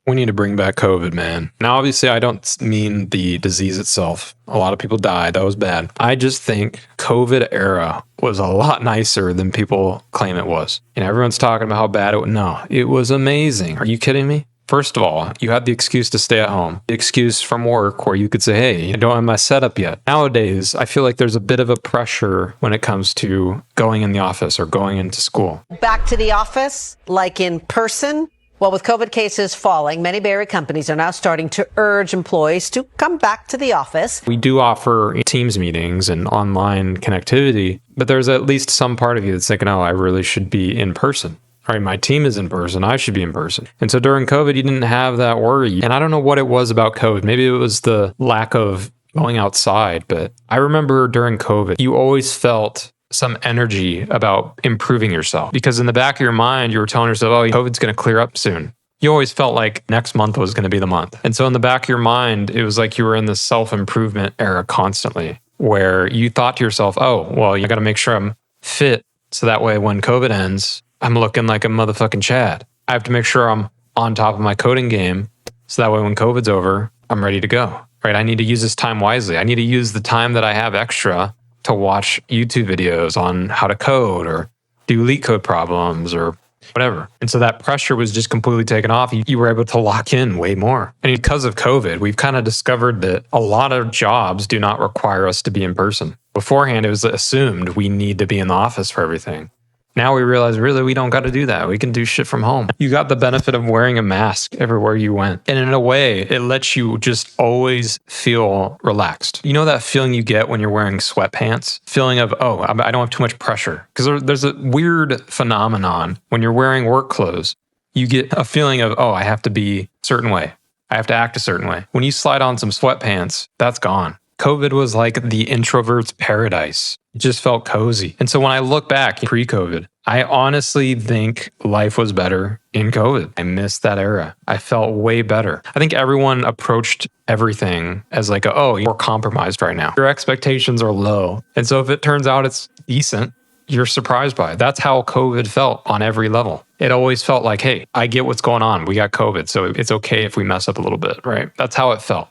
We need to bring back COVID, man. Now, obviously, I don't mean the disease itself. A lot of people died. That was bad. I just think COVID era was a lot nicer than people claim it was. And everyone's talking about how bad it was. No, it was amazing. Are you kidding me? First of all, you had the excuse to stay at home, the excuse from work where you could say, hey, I don't have my setup yet. Nowadays, I feel like there's a bit of a pressure when it comes to going in the office or going into school. Back to the office, like in person? Well, with COVID cases falling, many Bay Area companies are now starting to urge employees to come back to the office. We do offer Teams meetings and online connectivity, but there's at least some part of you that's thinking, oh, I really should be in person. All right, my team is in person. I should be in person. And so during COVID, you didn't have that worry. And I don't know what it was about COVID. Maybe it was the lack of going outside. But I remember during COVID, you always felt some energy about improving yourself, because in the back of your mind, you were telling yourself, oh, COVID's going to clear up soon. You always felt like next month was going to be the month. And so in the back of your mind, it was like you were in the self-improvement era constantly, where you thought to yourself, oh, well, you got to make sure I'm fit. So that way, when COVID ends, I'm looking like a motherfucking Chad. I have to make sure I'm on top of my coding game. So that way, when COVID's over, I'm ready to go, right? I need to use this time wisely. I need to use the time that I have extra to watch YouTube videos on how to code or do leak code problems or whatever. And so that pressure was just completely taken off. You were able to lock in way more. And because of COVID, we've kind of discovered that a lot of jobs do not require us to be in person. Beforehand, it was assumed we need to be in the office for everything. Now we realize, really, we don't got to do that. We can do shit from home. You got the benefit of wearing a mask everywhere you went. And in a way, it lets you just always feel relaxed. You know that feeling you get when you're wearing sweatpants? Feeling of, oh, I don't have too much pressure. Because there's a weird phenomenon when you're wearing work clothes. You get a feeling of, oh, I have to be a certain way. I have to act a certain way. When you slide on some sweatpants, that's gone. COVID was like the introvert's paradise. It just felt cozy. And so when I look back pre-COVID, I honestly think life was better in COVID. I missed that era. I felt way better. I think everyone approached everything as like, oh, you're compromised right now. Your expectations are low. And so if it turns out it's decent, you're surprised by it. That's how COVID felt on every level. It always felt like, hey, I get what's going on. We got COVID, so it's okay if we mess up a little bit, right? That's how it felt.